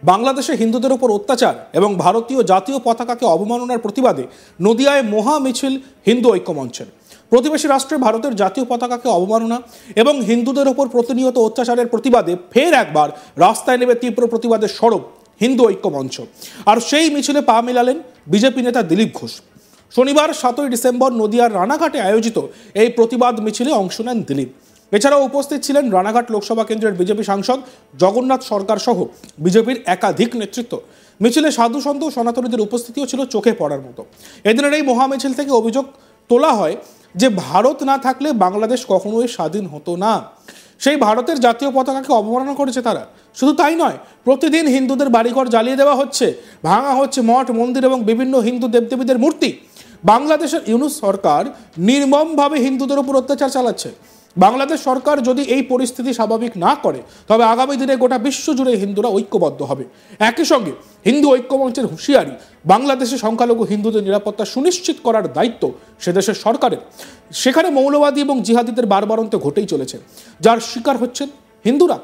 বাংলাদেশে হিন্দুদের উপর অত্যাচার এবং ভারতীয় জাতীয় পতাকাকে অবমাননার প্রতিবাদে নদিয়ায় মহা মিছিল হিন্দু ঐক্য মঞ্চের। প্রতিবেশী রাষ্ট্রে ভারতের জাতীয় পতাকাকে অবমাননা এবং হিন্দুদের উপর প্রতিনিয়ত অত্যাচারের প্রতিবাদে ফের একবার রাস্তায় নেমে তীব্র প্রতিবাদের সরব হিন্দু ঐক্য মঞ্চ। আর সেই মিছিলে পা মেলালেন বিজেপি নেতা দিলীপ ঘোষ। শনিবার 7ই ডিসেম্বর নদিয়ার রানাঘাটে আয়োজিত এই প্রতিবাদ মিছিলে অংশ নেন দিলীপ। এছাড়াও উপস্থিত ছিলেন রানাঘাট লোকসভা কেন্দ্রের বিজেপি সাংসদ জগন্নাথ সরকার সহ বিজেপির একাধিক নেতৃত্ব। মিছিলে সাধু সন্ত সনাতনীদের উপস্থিতিও ছিল চোখে পড়ার মতো। এদিনের এই মহা মিছিল থেকে অভিযোগ তোলা হয় যে ভারত না থাকলে বাংলাদেশ কখনোই স্বাধীন হতো না। সেই ভারতের জাতীয় পতাকাকে অবমাননা করেছে তারা। শুধু তাই নয়, প্রতিদিন হিন্দুদের বাড়িঘর জ্বালিয়ে দেওয়া হচ্ছে, ভাঙা হচ্ছে মঠ মন্দির এবং বিভিন্ন হিন্দু দেবদেবীদের মূর্তি। বাংলাদেশের ইউনূস সরকার নির্মমভাবে হিন্দুদের উপর অত্যাচার চালাচ্ছে। বাংলাদেশ সরকার যদি এই পরিস্থিতি স্বাভাবিক না করে তবে আগামী দিনে গোটা বিশ্ব জুড়ে হিন্দুরা ঐক্যবদ্ধ হবে। একই সঙ্গে হিন্দু ঐক্য মঞ্চের হুঁশিয়ারি, বাংলাদেশে সংখ্যালঘু হিন্দুদের নিরাপত্তা সুনিশ্চিত করার দায়িত্ব সে দেশের সরকারের। সেখানে মৌলবাদী এবং জিহাদিদের বারবারন্ত ঘটেই চলেছে, যার শিকার হচ্ছেন হিন্দুরা।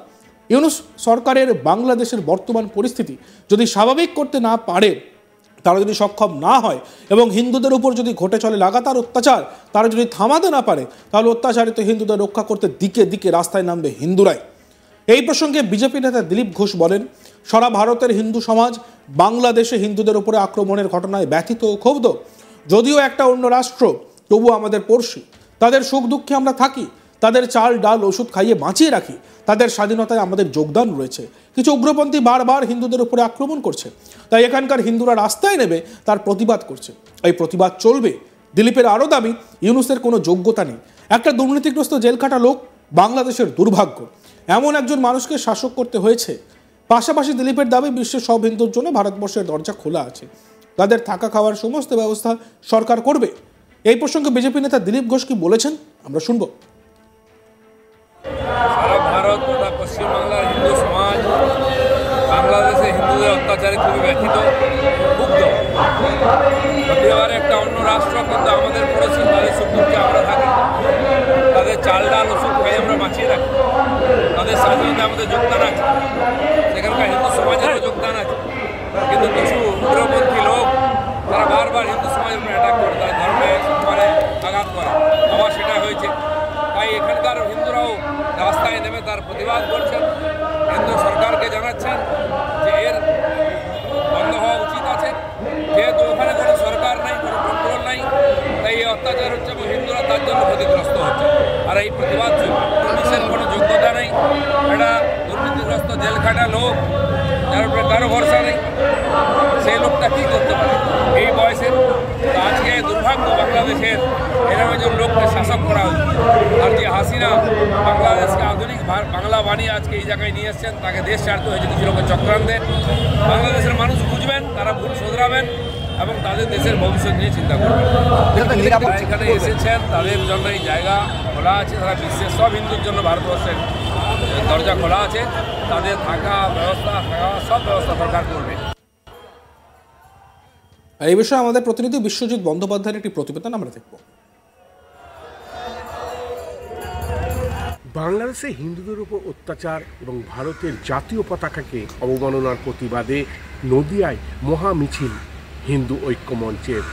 ইউনূস সরকারের বাংলাদেশের বর্তমান পরিস্থিতি যদি স্বাভাবিক করতে না পারে, তারা যদি সক্ষম না হয় এবং হিন্দুদের উপর যদি ঘটে চলে লাগাতার অত্যাচার তারা যদি থামাতে না পারে, তাহলে অত্যাচারিত হিন্দুদের রক্ষা করতে দিকে দিকে রাস্তায় নামবে হিন্দুরাই। এই প্রসঙ্গে বিজেপি নেতা দিলীপ ঘোষ বলেন, সারা ভারতের হিন্দু সমাজ বাংলাদেশে হিন্দুদের উপরে আক্রমণের ঘটনায় ব্যথিত ও ক্ষুব্ধ। যদিও একটা অন্য রাষ্ট্র, তবু আমাদের পড়শি। তাদের সুখ দুঃখে আমরা থাকি, তাদের চাল ডাল ওষুধ খাইয়ে বাঁচিয়ে রাখি। তাদের স্বাধীনতায় আমাদের যোগদান রয়েছে। কিছু উগ্রপন্থী বারবার হিন্দুদের উপরে আক্রমণ করছে, তাই এখানকার হিন্দুরা রাস্তায় নেমে তার প্রতিবাদ করছে। এই প্রতিবাদ চলবে। দিলীপের আরও দাবি, ইউনূসের কোনো যোগ্যতা নেই। একটা দুর্নীতিগ্রস্ত জেলখাটা লোক বাংলাদেশের দুর্ভাগ্য। এমন একজন মানুষকে শাসক করতে হয়েছে। পাশাপাশি দিলীপের দাবি, বিশ্বের সব হিন্দুর জন্য ভারতবর্ষের দরজা খোলা আছে। তাদের থাকা খাওয়ার সমস্ত ব্যবস্থা সরকার করবে। এই প্রসঙ্গে বিজেপি নেতা দিলীপ ঘোষ কি বলেছেন আমরা শুনব। সারা ভারত তথা পশ্চিমবাংলার হিন্দু সমাজ বাংলাদেশে হিন্দুদের অত্যাচারে খুবই ব্যথিত, ক্ষুব্ধ। প্রতিবারে একটা অন্য রাষ্ট্র, কিন্তু আমাদের পড়োশি, তাদের সুখ দুঃখে আমরা থাকি, তাদের চাল ডাল ওষুধ খাই আমরা বাঁচিয়ে রাখি। তাদের স্বাধীনতায় আমাদের যোগদান আছে, সেখানকার হিন্দু সমাজেরও যোগদান আছে। কিন্তু কিছু উগ্রপন্থী লোক তারা বারবার হিন্দু সমাজের উপরে অ্যাটাক করে, তার ধর্মে সম্মানে আঘাত করে। আবার সেটা হয়েছে। তাই এখানকার হিন্দুরাও রাস্তায় নেমে তার প্রতিবাদ করছেন। কেন্দ্র সরকারকে জানাচ্ছেন যে এর বন্ধ হওয়া উচিত আছে, যেহেতু ওখানে কোনো সরকার নেই, কোনো কন্ট্রোল নাই, তাই এই অত্যাচার হচ্ছে এবং হিন্দুরা তার জন্য ক্ষতিগ্রস্ত হচ্ছে। আর এই প্রতিবাদ পুলিশের কোনো যোগ্যতা নেই, এটা দুর্নীতিগ্রস্ত জেলখাটা লোক, যার উপরে কারো ভরসা নেই। সেই লোকটা কী করতে পারে এই বয়সে? আজকে দুর্ভাগ্য, বাংলাদেশের এরকম একজন লোককে শাসক করা হয়েছে। আর যে হাসিনা বাংলাদেশকে আধুনিক বাংলা বানিয়ে আজকে এই জায়গায় নিয়ে এসছেন, তাকে দেশ ছাড়তে হয়েছে কিছু লোকের চক্রান্তে। বাংলাদেশের মানুষ বুঝবেন, তারা ভুল শোধরাবেন এবং তাদের দেশের ভবিষ্যৎ নিয়ে চিন্তা করবেন। যারা এখানে এসেছেন তাদের জন্য এই জায়গা খোলা আছে। তারা বিশ্বের সব হিন্দুর জন্য ভারতবর্ষের দরজা খোলা আছে। তাদের থাকা ব্যবস্থা, সব ব্যবস্থা সরকার করবে। আর এই বিষয়ে আমাদের প্রতিনিধি বিশ্বজিৎ বন্দ্যোপাধ্যায়ের একটি প্রতিবেদন আমরা দেখব। বাংলাদেশে হিন্দুদের উপর অত্যাচার এবং ভারতের জাতীয় পতাকাকে অবমাননার প্রতিবাদে নদিয়ায় মহা মিছিল হিন্দু ঐক্য মঞ্চের।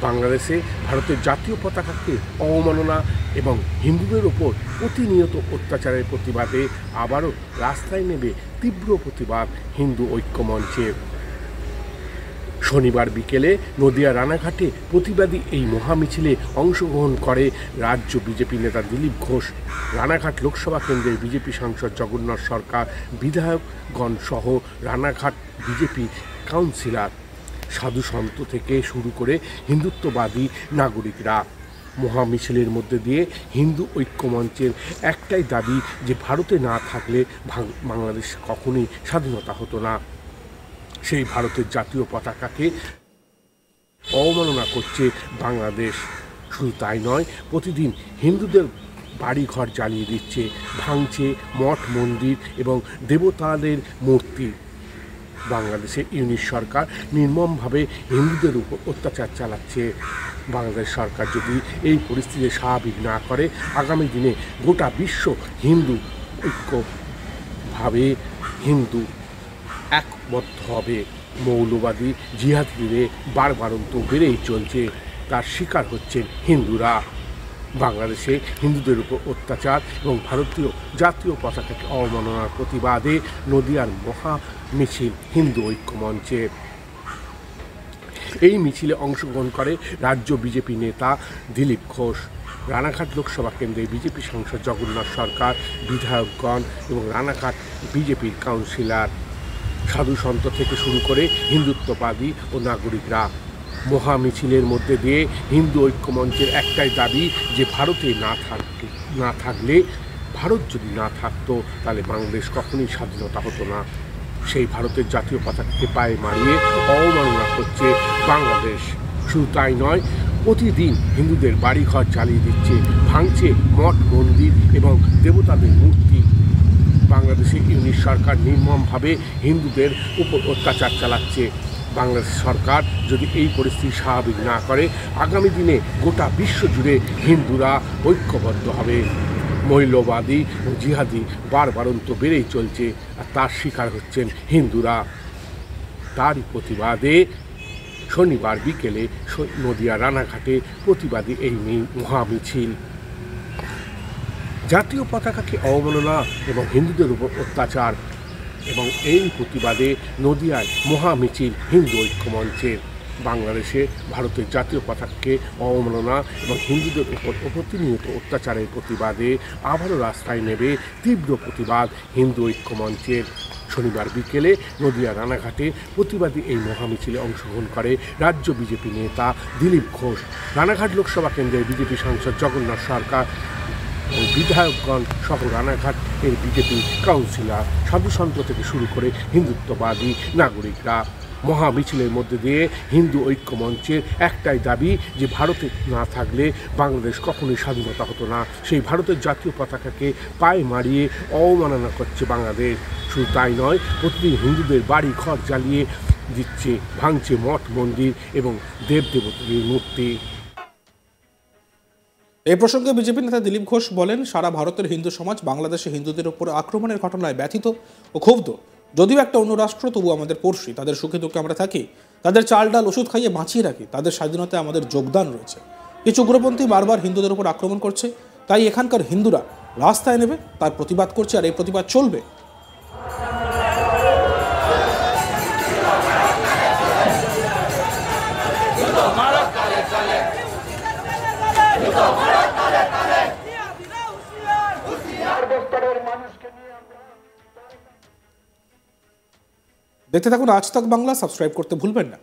বাংলাদেশে ভারতের জাতীয় পতাকাকে অবমাননা এবং হিন্দুদের উপর প্রতিনিয়ত অত্যাচারের প্রতিবাদে আবারও রাস্তায় নেমে তীব্র প্রতিবাদ হিন্দু ঐক্য মঞ্চের। শনিবার বিকেলে নদিয়া রানাঘাটে প্রতিবাদী এই মহামিছিলে অংশগ্রহণ করে রাজ্য বিজেপি নেতা দিলীপ ঘোষ, রানাঘাট লোকসভা কেন্দ্রের বিজেপি সাংসদ জগন্নাথ সরকার, বিধায়কগণ সহ রানাঘাট বিজেপি কাউন্সিলর, সাধু সন্ত থেকে শুরু করে হিন্দুত্ববাদী নাগরিকরা। মহামিছিলের মধ্যে দিয়ে হিন্দু ঐক্য মঞ্চের একটাই দাবি যে ভারতে না থাকলে বাংলাদেশ কখনোই স্বাধীনতা হতো না। সেই ভারতের জাতীয় পতাকাকে অবমাননা করছে বাংলাদেশ। শুধু তাই নয়, প্রতিদিন হিন্দুদের বাড়িঘর জ্বালিয়ে দিচ্ছে, ভাঙছে মঠ মন্দির এবং দেবতাদের মূর্তি। বাংলাদেশে ইউনূস সরকার নির্মমভাবে হিন্দুদের উপর অত্যাচার চালাচ্ছে। বাংলাদেশ সরকার যদি এই পরিস্থিতি স্বাভাবিক না করে, আগামী দিনে গোটা বিশ্ব হিন্দু ঐক্যভাবে হিন্দু একবদ্ধ হবে। মৌলবাদী জিহাদিদের বারবারন্ত বেড়েই চলছে, তার শিকার হচ্ছেন হিন্দুরা। বাংলাদেশে হিন্দুদের উপর অত্যাচার এবং ভারতীয় জাতীয় পতাকাকে অবমাননার প্রতিবাদে নদিয়ার মহা মিছিল হিন্দু ঐক্য মঞ্চের। এই মিছিলে অংশগ্রহণ করে রাজ্য বিজেপি নেতা দিলীপ ঘোষ, রানাঘাট লোকসভা কেন্দ্রের বিজেপি সাংসদ জগন্নাথ সরকার, বিধায়কগণ এবং রানাঘাট বিজেপির কাউন্সিলর, সাধু সন্ত থেকে শুরু করে হিন্দুত্ববাদী ও নাগরিকরা। মহা মিছিলের মধ্যে দিয়ে হিন্দু ঐক্য মঞ্চের একটাই দাবি যে ভারতে না থাকলে ভারত যদি না থাকতো তাহলে বাংলাদেশ কখনোই স্বাধীনতা হতো না। সেই ভারতের জাতীয় পতাকাকে পায়ে মারিয়ে অবমাননা করছে বাংলাদেশ। শুধু তাই নয়, প্রতিদিন হিন্দুদের বাড়িঘর জ্বালিয়ে দিচ্ছে, ভাঙছে মঠ মন্দির এবং দেবতাদের মূর্তি। বাংলাদেশে ইউনিট সরকার নির্মমভাবে হিন্দুদের উপর অত্যাচার চালাচ্ছে। বাংলাদেশ সরকার যদি এই পরিস্থিতি স্বাভাবিক না করে, আগামী দিনে গোটা বিশ্ব জুড়ে হিন্দুরা ঐক্যবদ্ধ হবে। মৌলবাদী ও জিহাদি বারবারন্ত বেড়েই চলছে, আর তার শিকার হচ্ছেন হিন্দুরা। তারই প্রতিবাদে শনিবার বিকেলে নদিয়া রানাঘাটে প্রতিবাদী এই মহামিছিল। জাতীয় পতাকাকে অবমাননা এবং হিন্দুদের উপর অত্যাচার এবং এই প্রতিবাদে নদিয়ায় মহামিছিল হিন্দু ঐক্য মঞ্চের। বাংলাদেশে ভারতের জাতীয় পতাকাকে অবমাননা এবং হিন্দুদের উপর প্রতিনিয়ত অত্যাচারের প্রতিবাদে আবারও রাস্তায় নেবে তীব্র প্রতিবাদ হিন্দু ঐক্য মঞ্চের। শনিবার বিকেলে নদিয়া রানাঘাটে প্রতিবাদী এই মহামিছিলে অংশগ্রহণ করে রাজ্য বিজেপি নেতা দিলীপ ঘোষ, রানাঘাট লোকসভা কেন্দ্রের বিজেপি সাংসদ জগন্নাথ সরকার ও বিধায়কগণ সহ রানাঘাট এর বিজেপি কাউন্সিলর, সাধুসন্ত থেকে শুরু করে হিন্দুত্ববাদী নাগরিকরা। মহামিছিলের মধ্যে দিয়ে হিন্দু ঐক্য মঞ্চের একটাই দাবি যে ভারতে না থাকলে বাংলাদেশ কখনোই স্বাধীনতা হতো না। সেই ভারতের জাতীয় পতাকাকে পায়ে মারিয়ে অবমাননা করছে বাংলাদেশ। শুধু তাই নয়, প্রতিদিন হিন্দুদের বাড়ি ঘর জ্বালিয়ে দিচ্ছে, ভাঙছে মঠ মন্দির এবং দেবদেবতাদের মূর্তি। এই প্রসঙ্গে বিজেপি নেতা দিলীপ ঘোষ বলেন, সারা ভারতের হিন্দু সমাজ বাংলাদেশে হিন্দুদের উপর আক্রমণের ঘটনায় ব্যথিত ও ক্ষুব্ধ। যদিও একটা অন্য রাষ্ট্র, তবু আমাদের পড়শি, তাদের সুখে দুঃখে আমরা থাকি, তাদের চাল ডাল ওষুধ খাইয়ে বাঁচিয়ে রাখি, তাদের স্বাধীনতায় আমাদের যোগদান রয়েছে। কিছু উগ্রপন্থী বারবার হিন্দুদের উপর আক্রমণ করছে, তাই এখানকার হিন্দুরা রাস্তায় নেবে, তার প্রতিবাদ করছে, আর এই প্রতিবাদ চলবে। দেখতে থাকুন আজ তাক বাংলা, সাবস্ক্রাইব করতে ভুলবেন না।